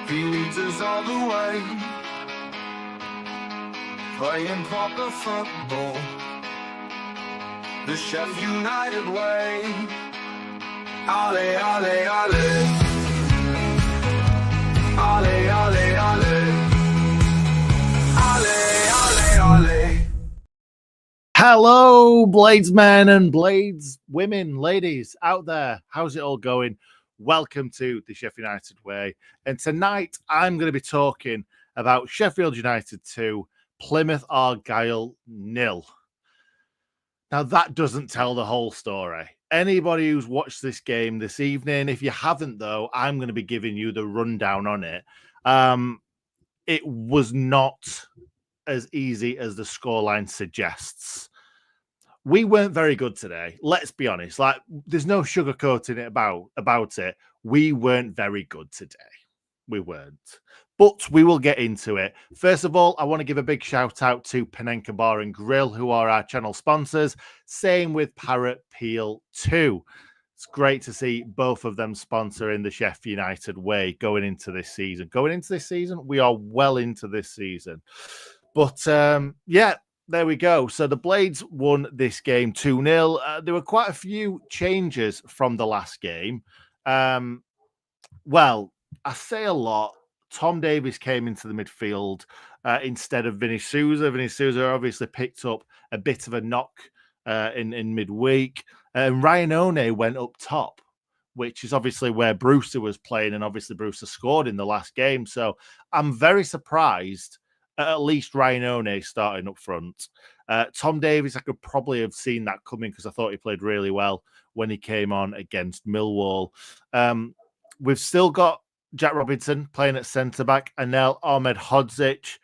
He leads us all the way, playing proper football, the Sheff United way. Ale, ale, ale. Ale, ale, ale. Ale, ale, ale. Hello, Bladesmen and Blades women, ladies out there. How's it all going? Welcome to the Sheff United Way. And tonight I'm going to be talking about Sheffield United 2, Plymouth Argyle 0. Now, that doesn't tell the whole story. Anybody who's watched this game this evening, if you haven't, though, I'm going to be giving you the rundown on it. It was not as easy as the scoreline suggests. We weren't very good today. Let's be honest. Like, there's no sugarcoating it about it. We weren't very good today. We weren't. But we will get into it. First of all, I want to give a big shout out to Panenka Bar and Grill, who are our channel sponsors. Same with Parrot Peel 2. It's great to see both of them sponsoring the Sheff United Way going into this season. We are well into this season. But yeah, there we go. So the Blades won this game 2-0. There were quite a few changes from the last game. Well, I say a lot. Tom Davies came into the midfield instead of Vinny Souza. Vinny Souza obviously picked up a bit of a knock in midweek. Ryan One went up top, which is obviously where Brewster was playing, and obviously Brewster scored in the last game. So I'm very surprised at least Ryan One starting up front. Tom Davies, I could probably have seen that coming because I thought he played really well when he came on against Millwall. We've still got Jack Robinson playing at centre-back, Anel Ahmedhodzic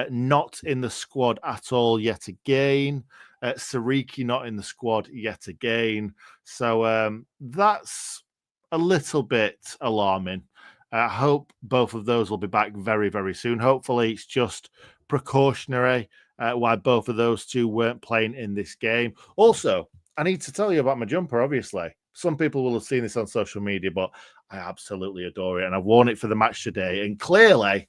not in the squad at all yet again. Sariki not in the squad yet again. So that's a little bit alarming. I hope both of those will be back very, very soon. Hopefully, it's just precautionary why both of those two weren't playing in this game. Also, I need to tell you about my jumper, obviously. Some people will have seen this on social media, but I absolutely adore it. And I've worn it for the match today. And clearly,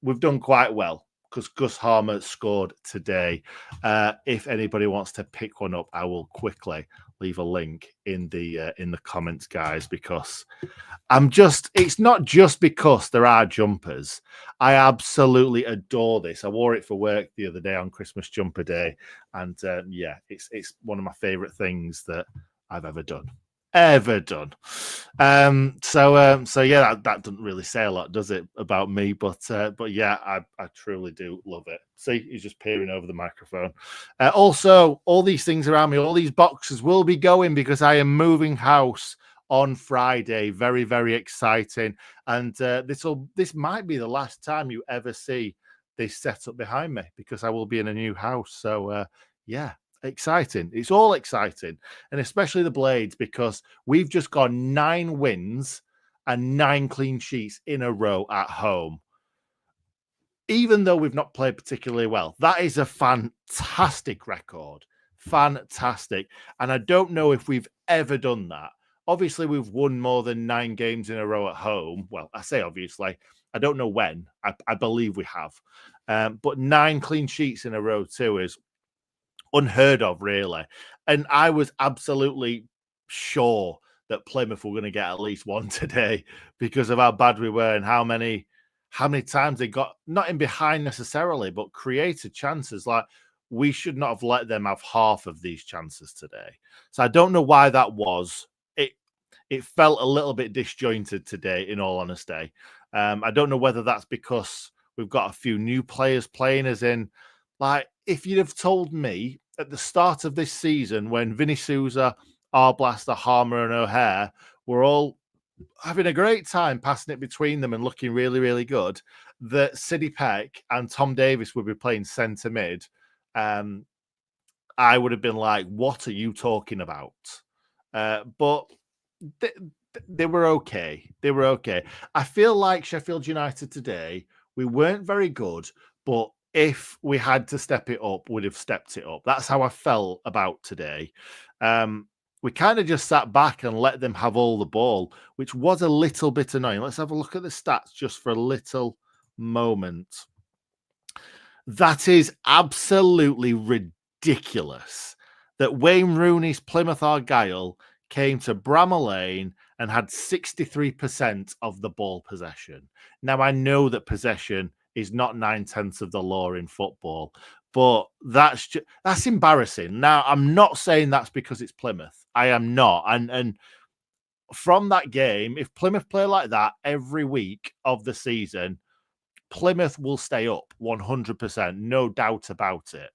we've done quite well because Gus Harmer scored today. If anybody wants to pick one up, I will quickly leave a link in the comments, guys, because it's not just because there are jumpers. I absolutely adore this. I wore it for work the other day on Christmas jumper day. And yeah, it's one of my favorite things that I've ever done. So yeah, that doesn't really say a lot, does it, about me? But yeah, I truly do love it. See, he's just peering over the microphone. Also, all these things around me, all these boxes will be going because I am moving house on Friday. Very, very exciting. And this might be the last time you ever see this setup behind me because I will be in a new house. So yeah. Exciting. It's all exciting. And especially the Blades, because we've just got 9 wins and 9 clean sheets in a row at home. Even though we've not played particularly well, that is a fantastic record. Fantastic. And I don't know if we've ever done that. Obviously, we've won more than 9 games in a row at home. Well, I say obviously. I don't know when. I believe we have. But 9 clean sheets in a row too is unheard of, really. And I was absolutely sure that Plymouth were going to get at least one today because of how bad we were and how many times they got not in behind necessarily, but created chances. Like, we should not have let them have half of these chances today. So I don't know why that was. It felt a little bit disjointed today, in all honesty. I don't know whether that's because we've got a few new players playing, as in, like, if you'd have told me at the start of this season when Vinny Souza, Arblaster, Harmer and O'Hare were all having a great time passing it between them and looking really, really good, that Sidney Peck and Tom Davies would be playing centre mid, I would have been like, what are you talking about? But they were okay. They were okay. I feel like Sheffield United today, we weren't very good, but if we had to step it up, would have stepped it up. That's how I felt about today. we kind of just sat back and let them have all the ball, which was a little bit annoying. Let's have a look at the stats just for a little moment. That is absolutely ridiculous that Wayne Rooney's Plymouth Argyle came to Bramall Lane and had 63% of the ball possession. Now, I know that possession is not 9/10 of the law in football, but that's embarrassing. Now, I'm not saying that's because it's Plymouth. I am not. And from that game, if Plymouth play like that every week of the season, Plymouth will stay up 100%, no doubt about it.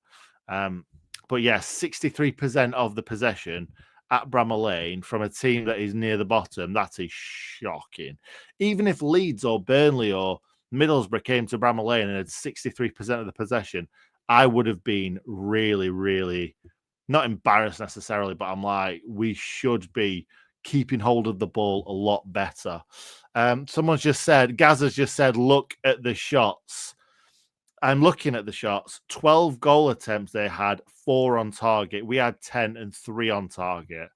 But yeah, 63% of the possession at Bramall Lane from a team that is near the bottom, that is shocking. Even if Leeds or Burnley or Middlesbrough came to Bramall Lane and had 63% of the possession, I would have been really, really not embarrassed necessarily, but I'm like, we should be keeping hold of the ball a lot better. Someone's just said, Gaz has just said, look at the shots. I'm looking at the shots. 12 goal attempts they had, 4 on target. We had 10 and 3 on target.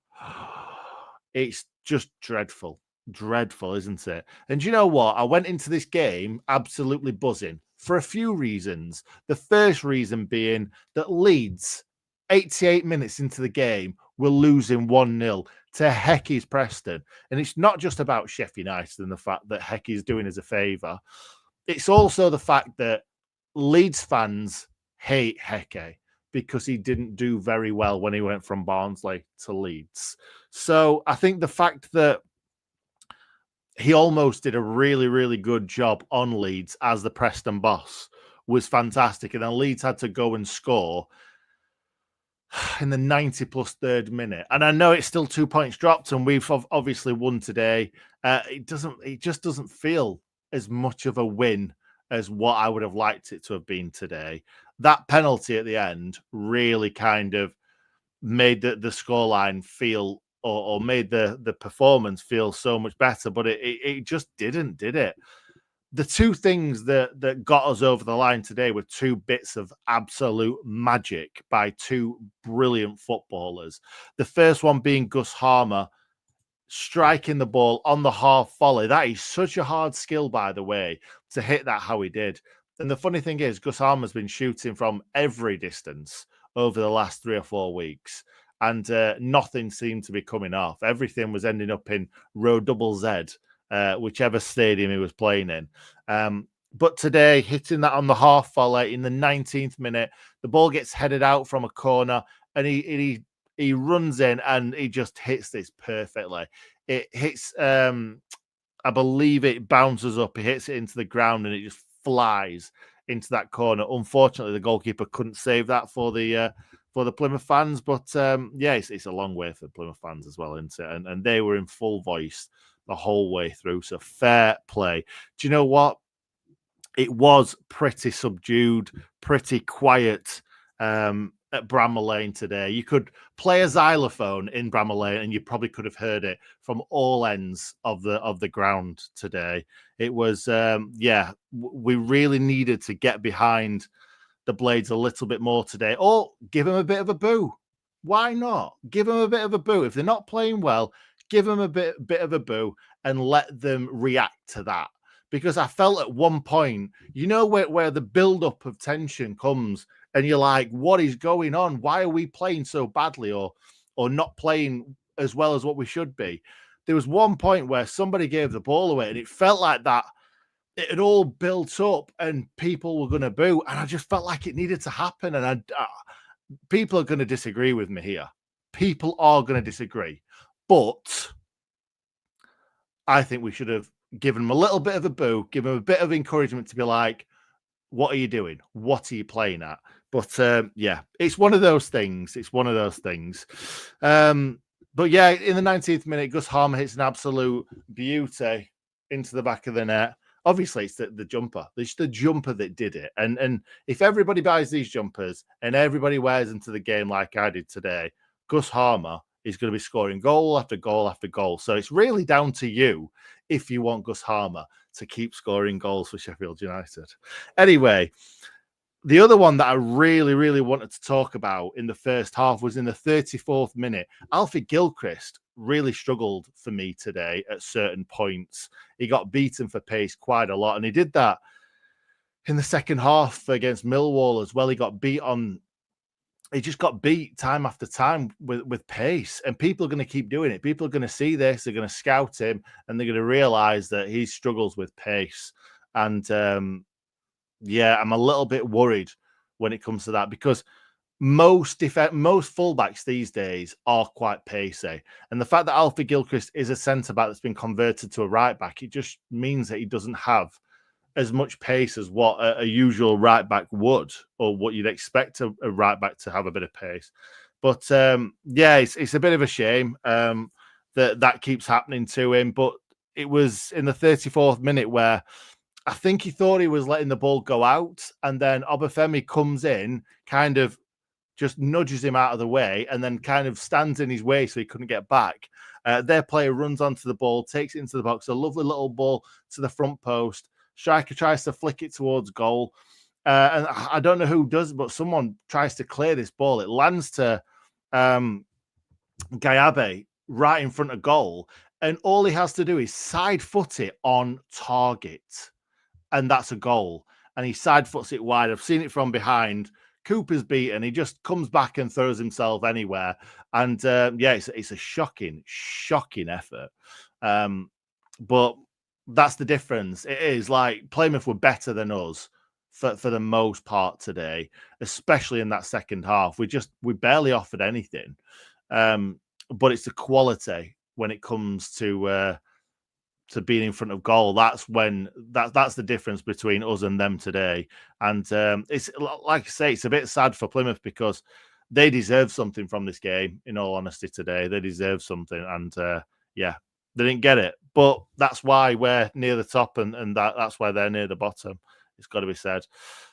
It's just dreadful. Dreadful, isn't it? And you know what? I went into this game absolutely buzzing for a few reasons. The first reason being that Leeds, 88 minutes into the game, were losing 1-0 to Hecky's Preston. And it's not just about Sheff United and the fact that Hecky is doing us a favour. It's also the fact that Leeds fans hate Hecky because he didn't do very well when he went from Barnsley to Leeds. So I think the fact that he almost did a really, really good job on Leeds as the Preston boss was fantastic. And then Leeds had to go and score in the 90 plus third minute. And I know it's still 2 points dropped and we've obviously won today. It just doesn't feel as much of a win as what I would have liked it to have been today. That penalty at the end really kind of made the scoreline feel or made the performance feel so much better, but it just didn't, did it? The two things that got us over the line today were 2 bits of absolute magic by 2 brilliant footballers. The first one being Gus Harmer striking the ball on the half volley. That is such a hard skill, by the way, to hit that how he did. And the funny thing is, Gus Harmer's been shooting from every distance over the last 3 or 4 weeks, and nothing seemed to be coming off. Everything was ending up in row double Z, whichever stadium he was playing in. But today, hitting that on the half volley in the 19th minute, the ball gets headed out from a corner, and he runs in and he just hits this perfectly. It hits, I believe it bounces up, he hits it into the ground, and it just flies into that corner. Unfortunately, the goalkeeper couldn't save that for the Plymouth fans, but yeah, it's a long way for the Plymouth fans as well, isn't it? And they were in full voice the whole way through, so fair play. Do you know what? It was pretty subdued, pretty quiet at Bramall Lane today. You could play a xylophone in Bramall Lane and you probably could have heard it from all ends of the ground today. It was, we really needed to get behind the Blades a little bit more today, or give them a bit of a boo. Why not? Give them a bit of a boo. If they're not playing well, give them a bit of a boo and let them react to that. Because I felt at one point, you know, where the build-up of tension comes and you're like, what is going on? Why are we playing so badly or not playing as well as what we should be? There was one point where somebody gave the ball away and it felt like that it had all built up and people were going to boo. And I just felt like it needed to happen. And people are going to disagree with me here. People are going to disagree. But I think we should have given them a little bit of a boo, give them a bit of encouragement to be like, what are you doing? What are you playing at? But yeah, it's one of those things. It's one of those things. But yeah, in the 19th minute, Gus Harmer hits an absolute beauty into the back of the net. Obviously, it's the jumper. It's the jumper that did it. And if everybody buys these jumpers and everybody wears them to the game like I did today, Gus Harmer is going to be scoring goal after goal after goal. So it's really down to you if you want Gus Harmer to keep scoring goals for Sheffield United. Anyway, The other one that I really, really wanted to talk about in the first half was in the 34th minute. Alfie Gilchrist really struggled for me today at certain points. He got beaten for pace quite a lot, and he did that in the second half against Millwall as well. He just got beat time after time with pace, and people are going to keep doing it. People are going to see this, they're going to scout him, and they're going to realise that he struggles with pace. And yeah, I'm a little bit worried when it comes to that, because most fullbacks these days are quite pacey, and the fact that Alfie Gilchrist is a centre back that's been converted to a right back, it just means that he doesn't have as much pace as what a usual right back would, or what you'd expect a right back to have a bit of pace. But yeah, it's a bit of a shame that keeps happening to him. But it was in the 34th minute where I think he thought he was letting the ball go out, and then Obafemi comes in, kind of just nudges him out of the way, and then kind of stands in his way so he couldn't get back. Their player runs onto the ball, takes it into the box, a lovely little ball to the front post. Striker tries to flick it towards goal. And I don't know who does, but someone tries to clear this ball. It lands to Gayabe right in front of goal. And all he has to do is side foot it on target. And that's a goal. And he side foots it wide. I've seen it from behind. Cooper's beaten. He just comes back and throws himself anywhere. And yeah, it's a shocking effort. But that's the difference. It is like Plymouth were better than us for the most part today, especially in that second half. We barely offered anything. But it's the quality when it comes to being in front of goal. That's when that's the difference between us and them today. And it's like I say, it's a bit sad for Plymouth, because they deserve something from this game. In all honesty, today they deserve something, and yeah, they didn't get it. But that's why we're near the top, and that's why they're near the bottom. It's got to be said.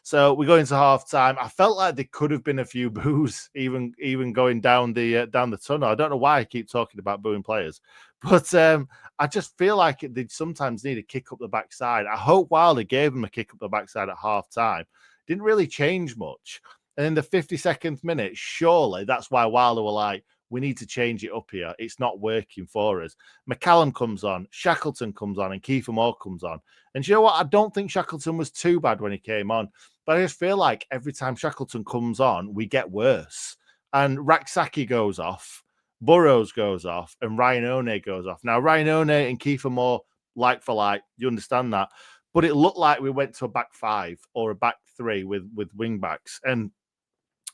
So we go into half time. I felt like there could have been a few boos, even going down the tunnel. I don't know why I keep talking about booing players, but I just feel like they sometimes need a kick up the backside. I hope Wilder gave them a kick up the backside at half time. Didn't really change much. And in the 52nd minute, surely that's why Wilder were like, we need to change it up here. It's not working for us. McCallum comes on, Shackleton comes on, and Kiefer Moore comes on. And you know what? I don't think Shackleton was too bad when he came on, but I just feel like every time Shackleton comes on, we get worse. And Raksaki goes off, Burrows goes off, and Ryan One goes off. Now, Ryan One and Kiefer Moore, like for like, you understand that. But it looked like we went to a back five or a back three with wing backs. And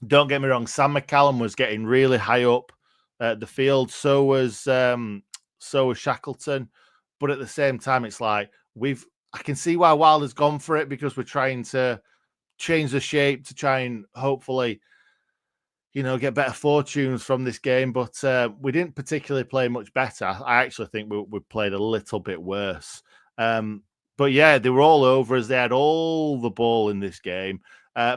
don't get me wrong, Sam McCallum was getting really high up the field. So was Shackleton. But at the same time, it's like I can see why Wilder's gone for it, because we're trying to change the shape to try and hopefully, get better fortunes from this game. But we didn't particularly play much better. I actually think we played a little bit worse. But yeah, they were all over us. They had all the ball in this game.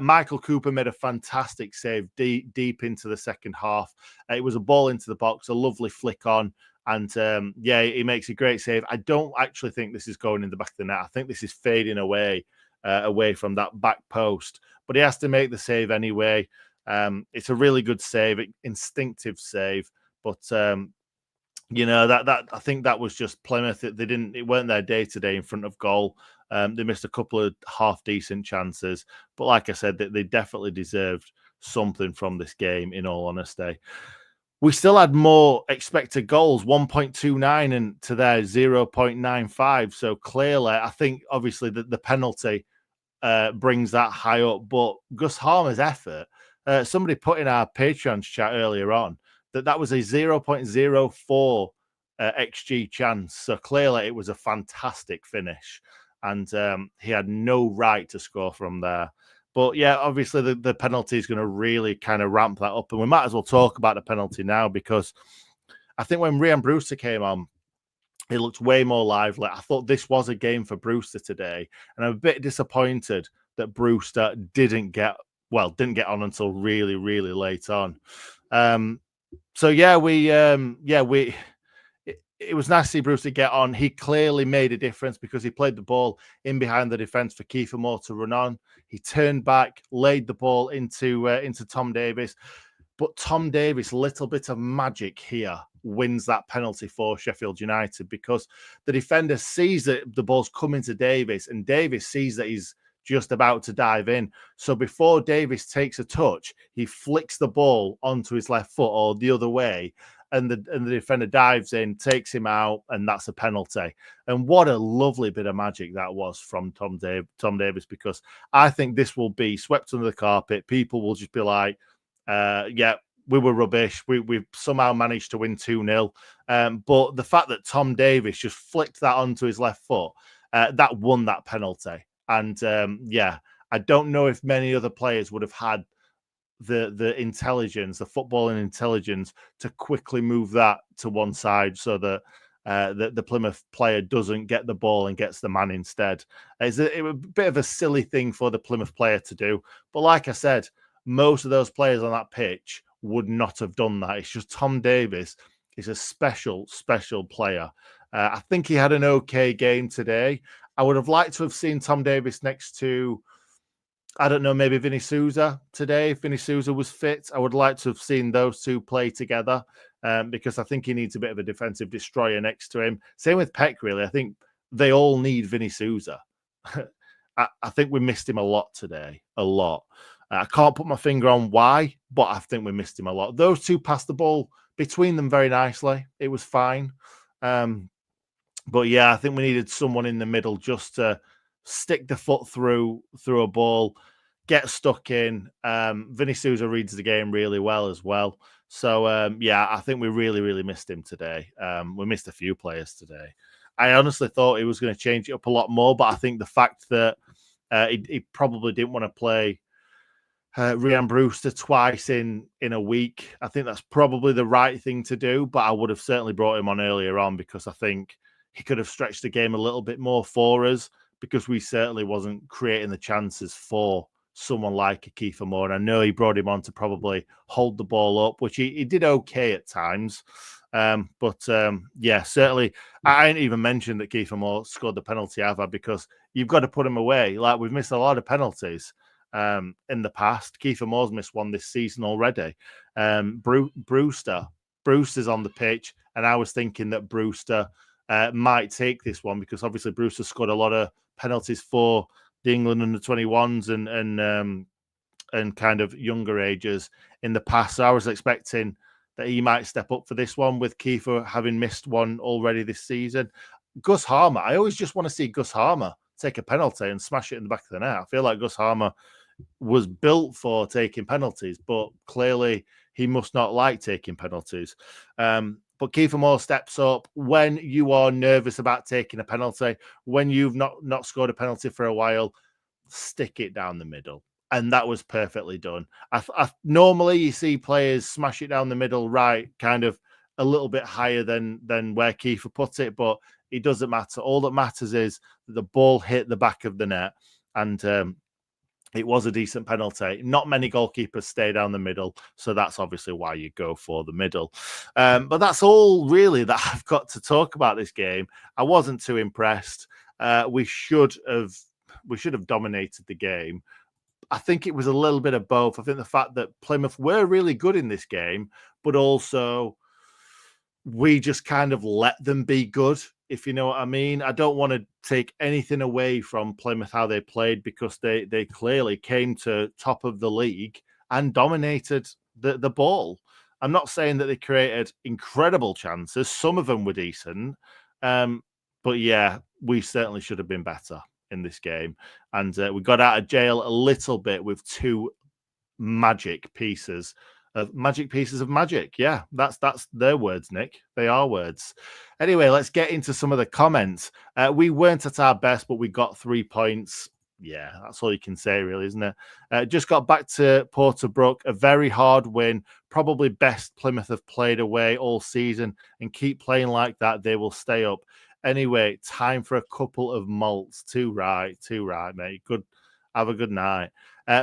Michael Cooper made a fantastic save deep into the second half. It was a ball into the box, a lovely flick on. And yeah, he makes a great save. I don't actually think this is going in the back of the net. I think this is fading away from that back post. But he has to make the save anyway. It's a really good save, instinctive save. But that I think that was just Plymouth. It weren't their day today in front of goal. They missed a couple of half decent chances. But like I said, they definitely deserved something from this game, in all honesty. We still had more expected goals, 1.29 and to their 0.95. So clearly, I think obviously the penalty brings that high up. But Gus Harmer's effort, somebody put in our Patreon chat earlier on that was a 0.04 XG chance. So clearly it was a fantastic finish. And he had no right to score from there. But yeah, obviously the penalty is going to really kind of ramp that up. And we might as well talk about the penalty now, because I think when Rhian Brewster came on, it looked way more lively. I thought this was a game for Brewster today. And I'm a bit disappointed that Brewster didn't get on until really, really late on. So yeah, it was nice to see Brewster get on. He clearly made a difference because he played the ball in behind the defence for Kiefer Moore to run on. He turned back, laid the ball into Tom Davies. But Tom Davies, little bit of magic here, wins that penalty for Sheffield United because the defender sees that the ball's coming to Davies and Davies sees that he's just about to dive in. So before Davies takes a touch, he flicks the ball onto his left foot or the other way. And the defender dives in, takes him out, and that's a penalty. And what a lovely bit of magic that was from Tom Davies, because I think this will be swept under the carpet. People will just be like, yeah, we were rubbish. We somehow managed to win 2-0. But the fact that Tom Davies just flicked that onto his left foot, that won that penalty. And yeah, I don't know if many other players would have had the intelligence, the footballing intelligence, to quickly move that to one side so that the Plymouth player doesn't get the ball and gets the man instead. It was a bit of a silly thing for the Plymouth player to do. But like I said, most of those players on that pitch would not have done that. It's just Tom Davies is a special, special player. I think he had an okay game today. I would have liked to have seen Tom Davies next to, I don't know, maybe Vinny Souza today. If Vinny Souza was fit, I would like to have seen those two play together because I think he needs a bit of a defensive destroyer next to him. Same with Peck, really. I think they all need Vinny Souza. I think we missed him a lot today, a lot. I can't put my finger on why, but I think we missed him a lot. Those two passed the ball between them very nicely. It was fine. But yeah, I think we needed someone in the middle just to stick the foot through a ball, get stuck in. Vinny Souza reads the game really well as well. So yeah, I think we really, really missed him today. We missed a few players today. I honestly thought he was going to change it up a lot more, but I think the fact that he probably didn't want to play Rhian Brewster twice in a week, I think that's probably the right thing to do. But I would have certainly brought him on earlier on because I think he could have stretched the game a little bit more for us because we certainly wasn't creating the chances for someone like Kiefer Moore. And I know he brought him on to probably hold the ball up, which he did okay at times. But yeah, certainly, I ain't even mentioned that Kiefer Moore scored the penalty ever because you've got to put him away. Like, we've missed a lot of penalties in the past. Kiefer Moore's missed one this season already. Brewster's on the pitch, and I was thinking that Brewster might take this one because obviously Brewster scored a lot of penalties for the England under-21s and kind of younger ages in the past. So I was expecting that he might step up for this one with Kiefer having missed one already this season. Gus Harmer, I always just want to see Gus Harmer take a penalty and smash it in the back of the net. I feel like Gus Harmer was built for taking penalties, but clearly he must not like taking penalties. But Kiefer Moore steps up when you are nervous about taking a penalty, when you've not scored a penalty for a while, stick it down the middle. And that was perfectly done. Normally you see players smash it down the middle, right, kind of a little bit higher than where Kiefer put it, but it doesn't matter. All that matters is that the ball hit the back of the net, and it was a decent penalty. Not many goalkeepers stay down the middle, so that's obviously why you go for the middle. But that's all really that I've got to talk about this game. I wasn't too impressed. We should have dominated the game. I think it was a little bit of both. I think the fact that Plymouth were really good in this game, but also we just kind of let them be good, if you know what I mean. I don't want to take anything away from Plymouth, how they played, because they clearly came to top of the league and dominated the ball. I'm not saying that they created incredible chances. Some of them were decent. But yeah, we certainly should have been better in this game. And we got out of jail a little bit with two magic pieces of magic. Yeah, that's their words, Nick. They are words. Anyway, let's get into some of the comments. We weren't at our best, but we got 3 points. Yeah, that's all you can say, really, isn't it? Just got back to Porterbrook, a very hard win, probably best Plymouth have played away all season, and keep playing like that, they will stay up. Anyway, time for a couple of malts. Too right, mate. Good. Have a good night.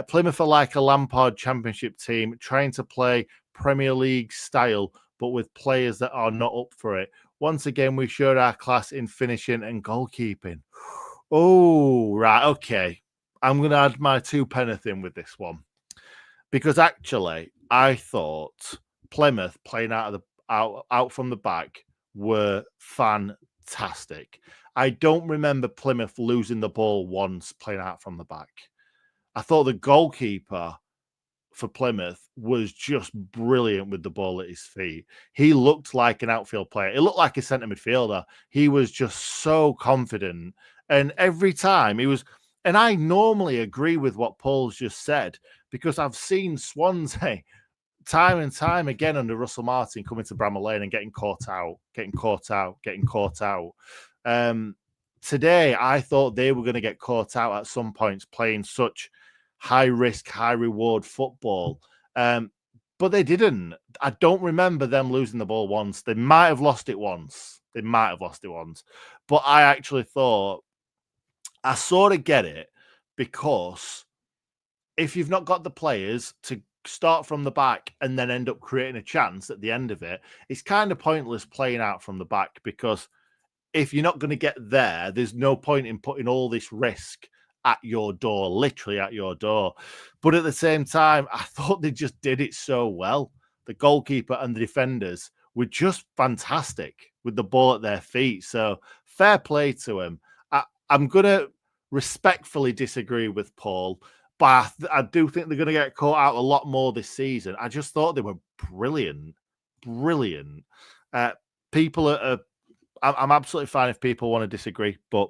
Plymouth are like a Lampard Championship team, trying to play Premier League style, but with players that are not up for it. Once again, we showed our class in finishing and goalkeeping. Oh, right. Okay. I'm going to add my 2 penneth in with this one because actually, I thought Plymouth playing out from the back were fantastic. I don't remember Plymouth losing the ball once playing out from the back. I thought the goalkeeper for Plymouth was just brilliant with the ball at his feet. He looked like an outfield player. He looked like a centre midfielder. He was just so confident. And every time he was, and I normally agree with what Paul's just said because I've seen Swansea time and time again under Russell Martin coming to Bramall Lane and getting caught out. Today, I thought they were going to get caught out at some points playing such high risk, high reward football. But they didn't. I don't remember them losing the ball once. They might have lost it once. But I actually thought I sort of get it because if you've not got the players to start from the back and then end up creating a chance at the end of it, it's kind of pointless playing out from the back because if you're not going to get there, there's no point in putting all this risk at your door, literally at your door. But at the same time, I thought they just did it so well. The goalkeeper and the defenders were just fantastic with the ball at their feet. So fair play to him. I'm going to respectfully disagree with Paul, but I do think they're going to get caught out a lot more this season. I just thought they were brilliant. People are I'm absolutely fine if people want to disagree, but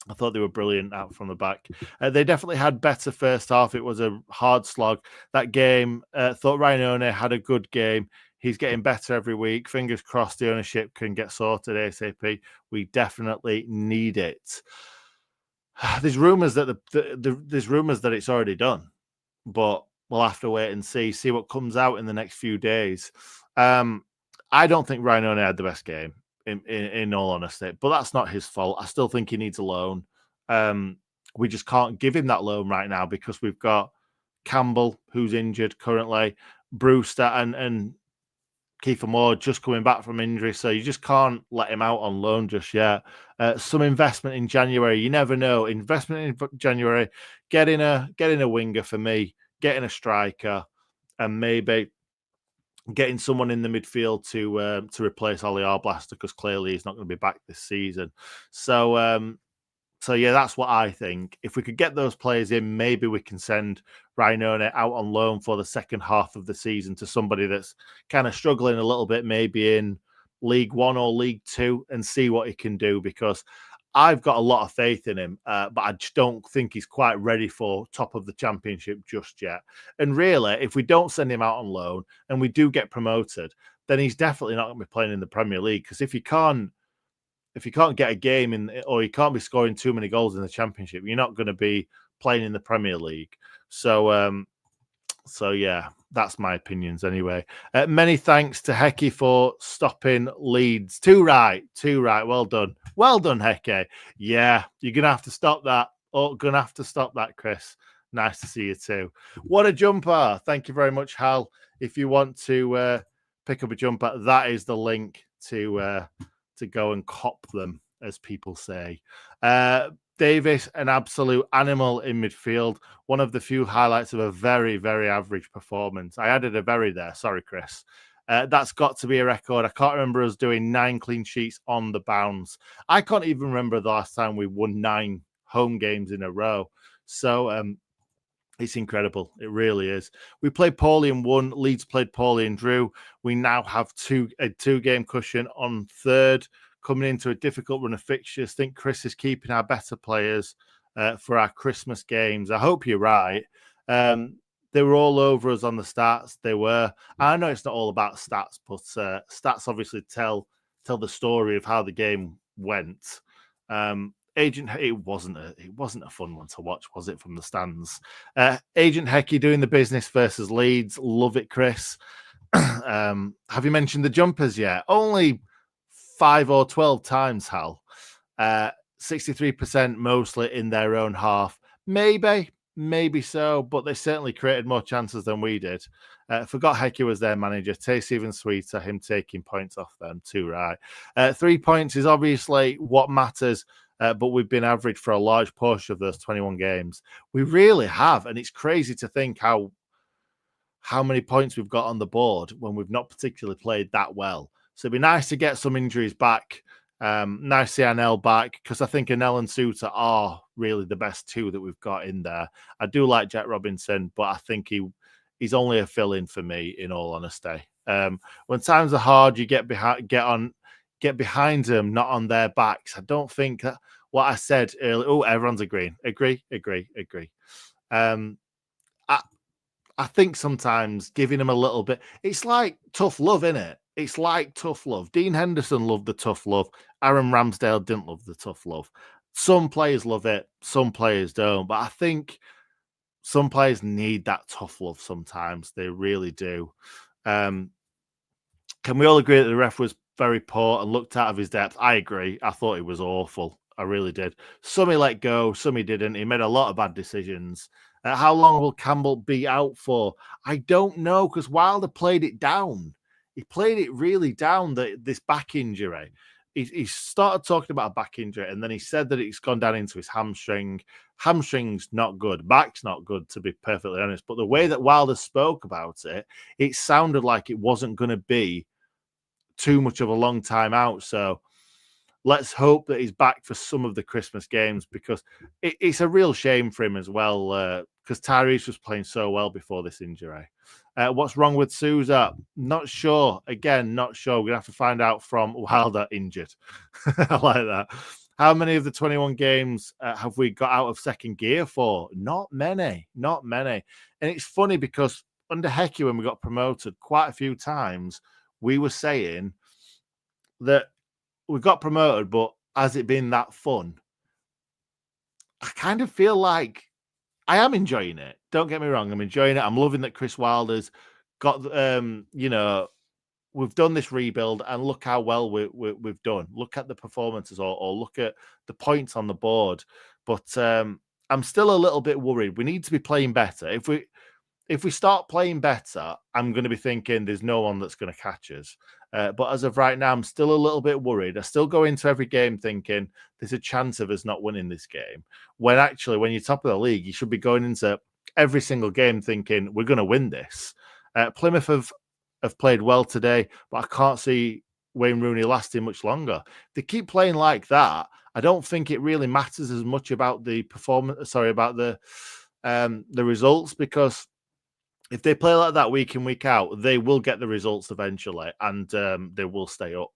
I thought they were brilliant out from the back. They definitely had better first half. It was a hard slog. That game, thought Ryan One had a good game. He's getting better every week. Fingers crossed the ownership can get sorted ASAP. We definitely need it. There's rumours that that it's already done, but we'll have to wait and see what comes out in the next few days. I don't think Ryan One had the best game. In all honesty, but that's not his fault. I still think he needs a loan. We just can't give him that loan right now because we've got Campbell, who's injured currently, Brewster and Kiefer Moore just coming back from injury, so you just can't let him out on loan just yet. Some investment in January, you never know. Investment in January, getting a winger for me, getting a striker, and maybe getting someone in the midfield to replace Ollie Arblaster because clearly he's not going to be back this season. So yeah, that's what I think. If we could get those players in, maybe we can send Ryan One out on loan for the second half of the season to somebody that's kind of struggling a little bit, maybe in League One or League Two, and see what he can do because I've got a lot of faith in him, but I just don't think he's quite ready for top of the championship just yet. And really, if we don't send him out on loan and we do get promoted, then he's definitely not going to be playing in the Premier League because if you can't get a game in or you can't be scoring too many goals in the championship, you're not going to be playing in the Premier League. So yeah, that's my opinions anyway. Many thanks to Hecky for stopping Leeds. Too right. Well done, Hecky. Yeah, you're gonna have to stop that. Chris. Nice to see you too. What a jumper! Thank you very much, Hal. If you want to pick up a jumper, that is the link to go and cop them, as people say. Davis, an absolute animal in midfield. One of the few highlights of a very, very average performance. I added a very there. Sorry, Chris. That's got to be a record. I can't remember us doing 9 clean sheets on the bounce. I can't even remember the last time we won 9 home games in a row. So it's incredible. It really is. We played poorly and won. Leeds played poorly and drew. We now have a 2-game cushion on third. Coming into a difficult run of fixtures. Think Chris is keeping our better players for our Christmas games. I hope you're right. They were all over us on the stats. They were. I know it's not all about stats, but stats obviously tell the story of how the game went. It wasn't a fun one to watch, was it, from the stands? Agent Hecky doing the business versus Leeds. Love it, Chris. Have you mentioned the jumpers yet? Only 5 or 12 times, Hal. 63% mostly in their own half. Maybe maybe so, but they certainly created more chances than we did. Forgot Hecky was their manager. Tastes even sweeter, him taking points off them too, right? 3 points is obviously what matters, but we've been average for a large portion of those 21 games. We really have, and it's crazy to think how many points we've got on the board when we've not particularly played that well. So it'd be nice to get some injuries back. Nice to see Anel back, because I think Anel and Suter are really the best two that we've got in there. I do like Jack Robinson, but I think he's only a fill-in for me, in all honesty. When times are hard, you get behind them, not on their backs. I don't think that what I said earlier. Oh, everyone's agreeing. Agree. I think sometimes giving them a little bit, it's like tough love, isn't it? It's like tough love. Dean Henderson loved the tough love. Aaron Ramsdale didn't love the tough love. Some players love it, some players don't. But I think some players need that tough love sometimes. They really do. Can we all agree that the ref was very poor and looked out of his depth? I agree. I thought he was awful. I really did. Some he let go, some he didn't. He made a lot of bad decisions. How long will Campbell be out for? I don't know, because Wilder played it down. He played it really down, this back injury. He started talking about a back injury, and then he said that it's gone down into his hamstring. Hamstring's not good. Back's not good, to be perfectly honest. But the way that Wilder spoke about it, it sounded like it wasn't going to be too much of a long time out. So let's hope that he's back for some of the Christmas games, because it's a real shame for him as well, because Tyrese was playing so well before this injury. What's wrong with Souza? Not sure. Again, not sure. We're going to have to find out from Wilder injured. I like that. How many of the 21 games have we got out of second gear for? Not many. Not many. And it's funny because under Hecky, when we got promoted quite a few times, we were saying that we got promoted, but has it been that fun? I kind of feel like I am enjoying it. Don't get me wrong. I'm enjoying it. I'm loving that Chris Wilder's got, we've done this rebuild, and look how well we've done. Look at the performances, or look at the points on the board. But I'm still a little bit worried. We need to be playing better. If we start playing better, I'm going to be thinking there's no one that's going to catch us. But as of right now, I'm still a little bit worried. I still go into every game thinking there's a chance of us not winning this game. When actually, when you're top of the league, you should be going into every single game thinking we're going to win this. Plymouth have played well today, but I can't see Wayne Rooney lasting much longer. They keep playing like that. I don't think it really matters as much about the performance. Sorry, about the results, because if they play like that week in, week out, they will get the results eventually, and they will stay up.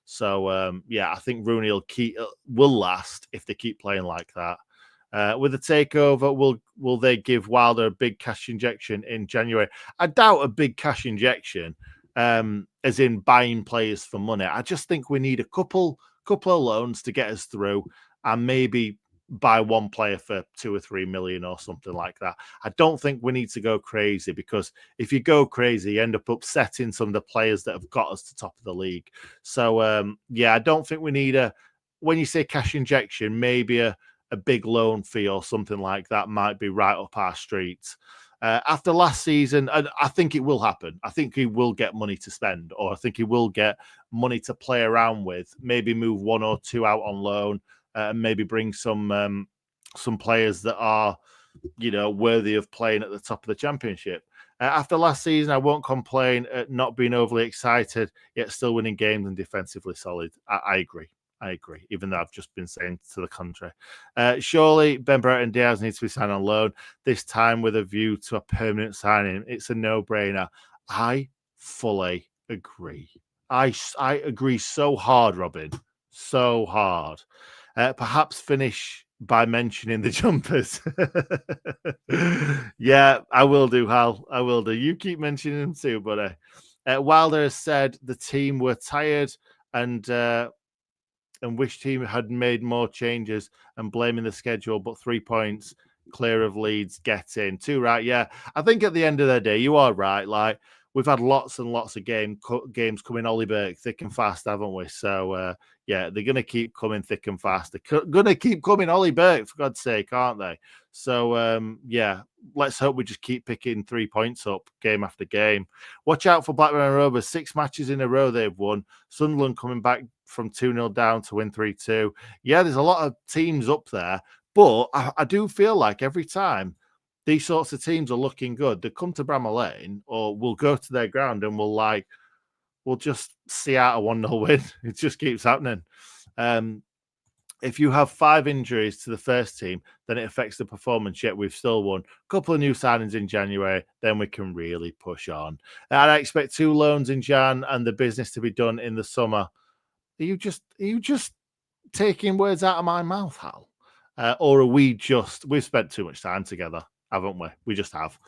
So, I think Rooney will last if they keep playing like that. With the takeover, will they give Wilder a big cash injection in January? I doubt a big cash injection, as in buying players for money. I just think we need a couple of loans to get us through, and maybe buy one player for 2 or 3 million or something like that. I don't think we need to go crazy, because if you go crazy, you end up upsetting some of the players that have got us to top of the league. So, I don't think we need when you say cash injection, maybe a big loan fee or something like that might be right up our street. After last season, I think it will happen. I think he will get money to spend, or I think he will get money to play around with, maybe move 1 or 2 out on loan, and maybe bring some players that are, worthy of playing at the top of the championship. After last season, I won't complain at not being overly excited, yet still winning games and defensively solid. I agree. Even though I've just been saying to the contrary. Surely Ben Brereton Diaz needs to be signed on loan, this time with a view to a permanent signing. It's a no-brainer. I fully agree. I agree so hard, Robin. So hard. Perhaps finish by mentioning the jumpers. Yeah, I will do, Hal. I will do. You keep mentioning them too, buddy. Wilder has said the team were tired and wish team had made more changes, and blaming the schedule, but 3 points clear of Leeds, get in. 2 right. Yeah, I think at the end of the day, you are right. Like, we've had lots and lots of games coming Ollie Burke thick and fast, haven't we? So yeah, they're going to keep coming thick and fast. They're going to keep coming Ollie Burke, for God's sake, aren't they? So yeah, let's hope we just keep picking 3 points up game after game. Watch out for Blackburn Rovers. 6 matches in a row they've won. Sunderland coming back from 2-0 down to win 3-2. Yeah, there's a lot of teams up there, but I do feel like every time these sorts of teams are looking good, they come to Bramall Lane or we'll go to their ground and we'll just see out a 1-0 win. It just keeps happening. If you have 5 injuries to the first team, then it affects the performance, yet we've still won. A couple of new signings in January, then we can really push on. And I expect 2 loans in Jan and the business to be done in the summer. Are you just taking words out of my mouth, Hal? Or are we've spent too much time together, haven't we? We just have.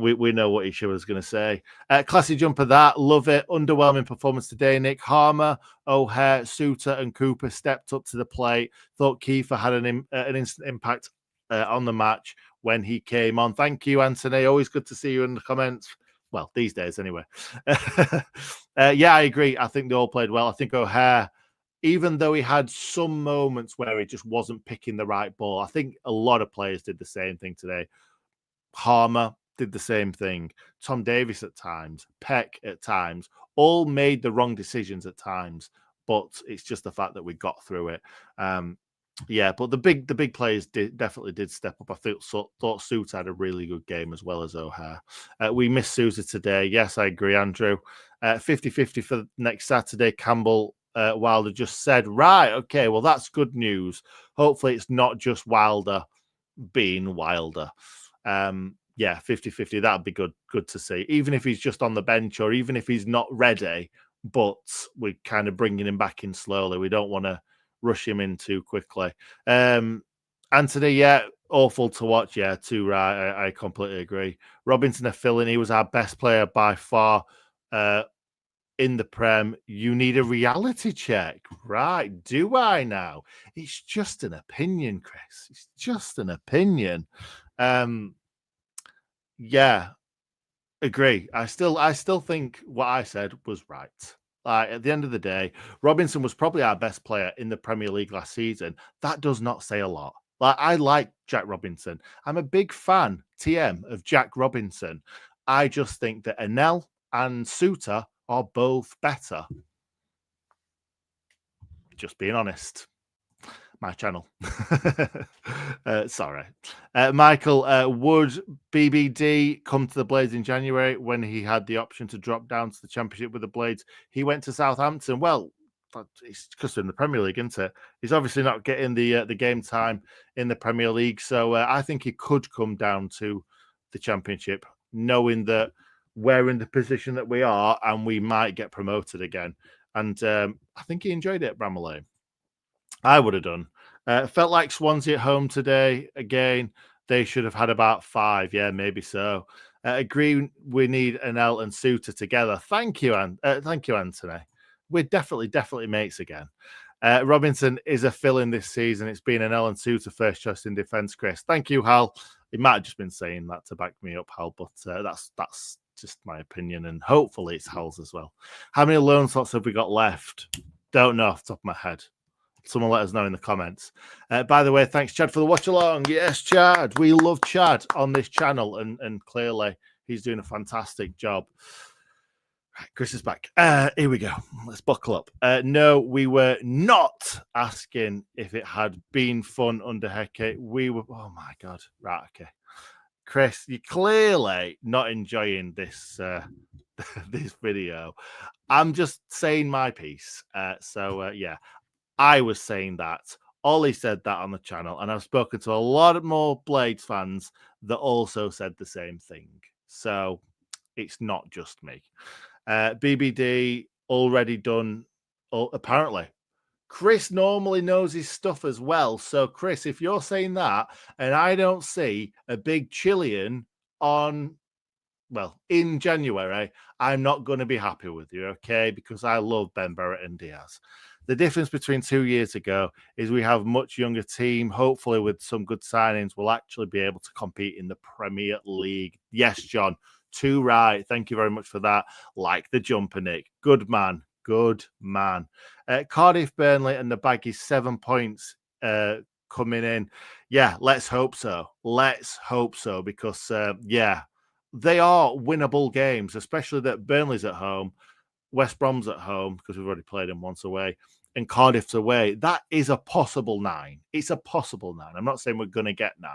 We know what each other's going to say. Classy jumper, that. Love it. Underwhelming performance today, Nick. Harmer, O'Hare, Suter and Cooper stepped up to the plate. Thought Kiefer had an instant impact on the match when he came on. Thank you, Anthony. Always good to see you in the comments. Well, these days anyway. Yeah, I agree. I think they all played well. I think O'Hare, even though he had some moments where he just wasn't picking the right ball, I think a lot of players did the same thing today. Harmer did the same thing. Tom Davies at times, Peck at times, all made the wrong decisions at times. But it's just the fact that we got through it. Yeah, but the big players definitely did step up. I thought Suter had a really good game as well as O'Hare. We missed Suter today. Yes, I agree, Andrew. 50-50 for next Saturday. Campbell Wilder just said, right, okay, well, that's good news. Hopefully it's not just Wilder being Wilder. Yeah, 50-50, that'd be good to see. Even if he's just on the bench or even if he's not ready, but we're kind of bringing him back in slowly. We don't want to rush him in too quickly. Anthony, yeah, awful to watch. Yeah, too right. I completely agree. Robinson a fill-in. He was our best player by far in the Prem. You need a reality check. Right, do I now? It's just an opinion, Chris. It's just an opinion. Yeah, agree. I still think what I said was right. At the end of the day, Robinson was probably our best player in the Premier League last season. That does not say a lot. I like Jack Robinson. I'm a big fan, TM, of Jack Robinson. I just think that Anel and Suter are both better. Just being honest. My channel. Sorry. Michael, would BBD come to the Blades in January when he had the option to drop down to the Championship with the Blades? He went to Southampton. Well, it's because in the Premier League, isn't it? He's obviously not getting the game time in the Premier League. So I think he could come down to the Championship, knowing that we're in the position that we are and we might get promoted again. And I think he enjoyed it at Bramall Lane. I would have done. Felt like Swansea at home today. Again, they should have had about 5. Yeah, maybe so. Agree. We need Anel and Suter together. Thank you, Anthony. We're definitely mates again. Robinson is a fill-in this season. It's been Anel and Suter first choice in defence, Chris. Thank you, Hal. He might have just been saying that to back me up, Hal, but that's just my opinion, and hopefully it's Hal's as well. How many loan slots have we got left? Don't know off the top of my head. Someone let us know in the comments. By the way, thanks, Chad, for the watch along. Yes, Chad. We love Chad on this channel, and clearly he's doing a fantastic job. Right, Chris is back. Here we go. Let's buckle up. No, we were not asking if it had been fun under Hecate. We were, oh my God. Right, okay. Chris, you're clearly not enjoying this this video. I'm just saying my piece. Yeah. I was saying that. Ollie said that on the channel, and I've spoken to a lot more Blades fans that also said the same thing. So it's not just me. BBD already done, apparently. Chris normally knows his stuff as well. So, Chris, if you're saying that, and I don't see a big Chilean in January, I'm not going to be happy with you, okay? Because I love Ben Barrett and Diaz. The difference between 2 years ago is we have a much younger team. Hopefully, with some good signings, we'll actually be able to compete in the Premier League. Yes, John, Too right. Thank you very much for that. Like the jumper, Nick. Good man. Good man. Cardiff, Burnley, and the bag is 7 points coming in. Yeah, let's hope so. Let's hope so because, they are winnable games, especially that Burnley's at home, West Brom's at home because we've already played them once away, and Cardiff's away. That is a possible 9. It's a possible 9. I'm not saying we're going to get 9,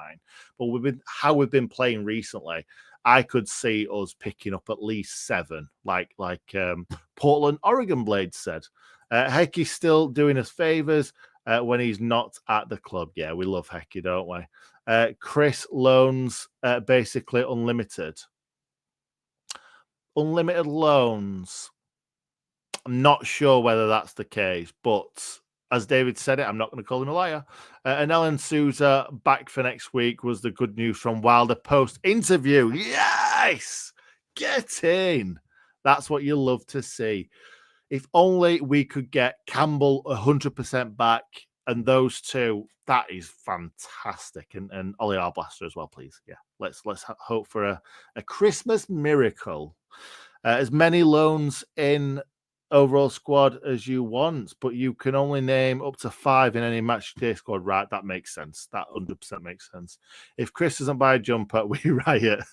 but how we've been playing recently, I could see us picking up at least 7, like Portland Oregon Blades said. Hecky's still doing us favors when he's not at the club. Yeah, we love Hecky, don't we? Chris loans basically unlimited. Unlimited loans. I'm not sure whether that's the case, but as David said it, I'm not going to call him a liar. And Ellen Souza back for next week was the good news from Wilder post interview. Yes, get in. That's what you love to see. If only we could get Campbell 100% back and those two, that is fantastic. And Ollie Arblaster as well, please. Yeah, let's hope for a Christmas miracle. As many loans in overall squad as you want, but you can only name up to 5 in any match day squad. Right, that makes sense. That 100% makes sense. If Chris doesn't buy a jumper, we riot.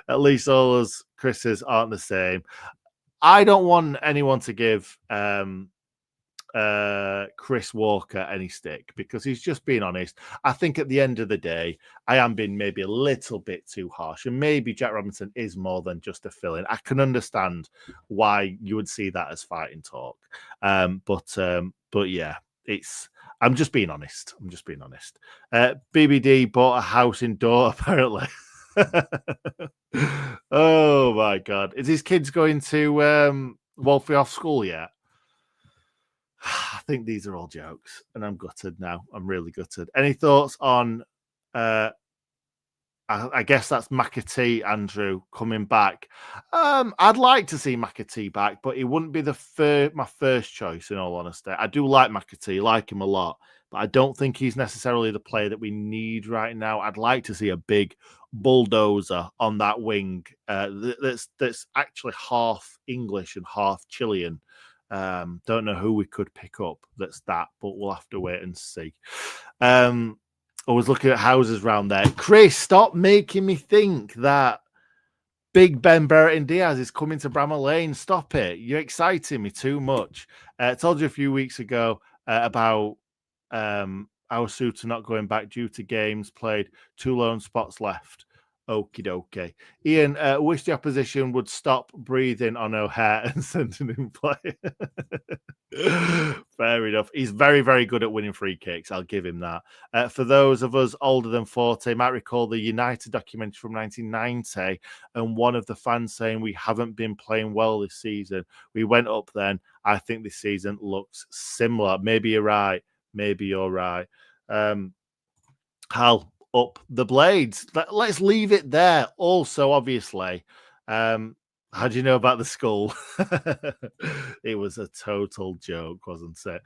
At least all us Chris's aren't the same. I don't want anyone to give Chris Walker any stick because he's just being honest. I think at the end of the day, I am being maybe a little bit too harsh, and maybe Jack Robinson is more than just a fill-in. I can understand why you would see that as fighting talk, but yeah, I'm just being honest. I'm just being honest. BBD bought a house in Dor apparently. Oh my god, is his kids going to Wolfie off school yet? I think these are all jokes, and I'm gutted now. I'm really gutted. Any thoughts on? I guess that's McAtee, Andrew, coming back. I'd like to see McAtee back, but he wouldn't be my first choice. In all honesty, I do like McAtee, like him a lot, but I don't think he's necessarily the player that we need right now. I'd like to see a big bulldozer on that wing that's actually half English and half Chilean. Don't know who we could pick up that's that, but we'll have to wait and see. I was looking at houses around there. Chris, stop making me think that Big Ben Berrettine Diaz is coming to Bramall Lane. Stop it. You're exciting me too much. I told you a few weeks ago about our suitor not going back due to games played, 2 lone spots left. Okie dokie. Ian, wish the opposition would stop breathing on O'Hare and send him in play. Fair enough. He's very, very good at winning free kicks. I'll give him that. For those of us older than 40, might recall the United documentary from 1990 and one of the fans saying we haven't been playing well this season. We went up then. I think this season looks similar. Maybe you're right. Maybe you're right. Hal, up the Blades. Let's leave it there. Also, obviously, how do you know about the skull? It was a total joke, wasn't it?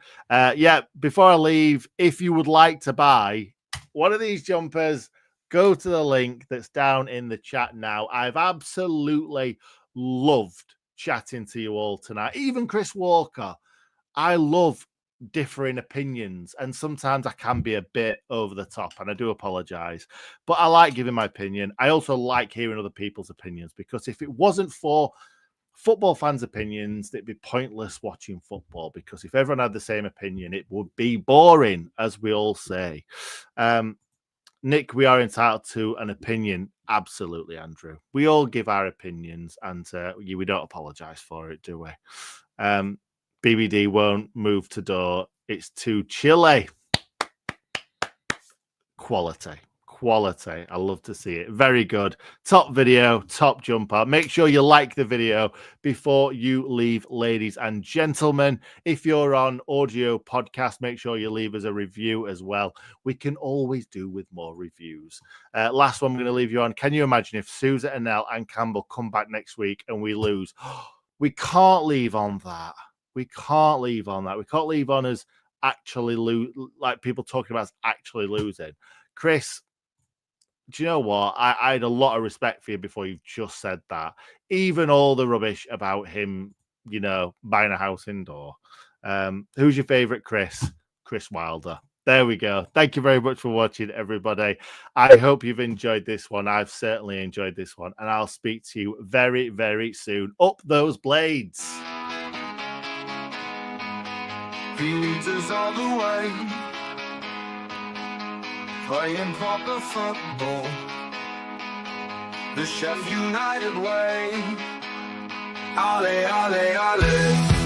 Yeah, before I leave, if you would like to buy one of these jumpers, go to the link that's down in the chat now. I've absolutely loved chatting to you all tonight. Even Chris Walker. I love differing opinions, and sometimes I can be a bit over the top, and I do apologize, but I like giving my opinion. I also like hearing other people's opinions, because if it wasn't for football fans' opinions, it'd be pointless watching football, because if everyone had the same opinion, it would be boring, as we all say. Nick, we are entitled to an opinion. Absolutely, Andrew. We all give our opinions, and we don't apologize for it, do we? BBD won't move to door. It's too chilly. Quality. I love to see it. Very good. Top video, top jumper. Make sure you like the video before you leave, ladies and gentlemen. If you're on audio podcast, make sure you leave us a review as well. We can always do with more reviews. Last one I'm going to leave you on. Can you imagine if Sousa, Anel and Campbell come back next week and we lose? We can't leave on that. We can't leave on us actually like people talking about us actually losing. Chris, do you know what? I had a lot of respect for you before you've just said that. Even all the rubbish about him, buying a house indoor. Who's your favourite Chris? Chris Wilder. There we go. Thank you very much for watching, everybody. I hope you've enjoyed this one. I've certainly enjoyed this one. And I'll speak to you very, very soon. Up those blades. He leads us all the way, playing proper football, the Sheff United way. Ole, ole, ole.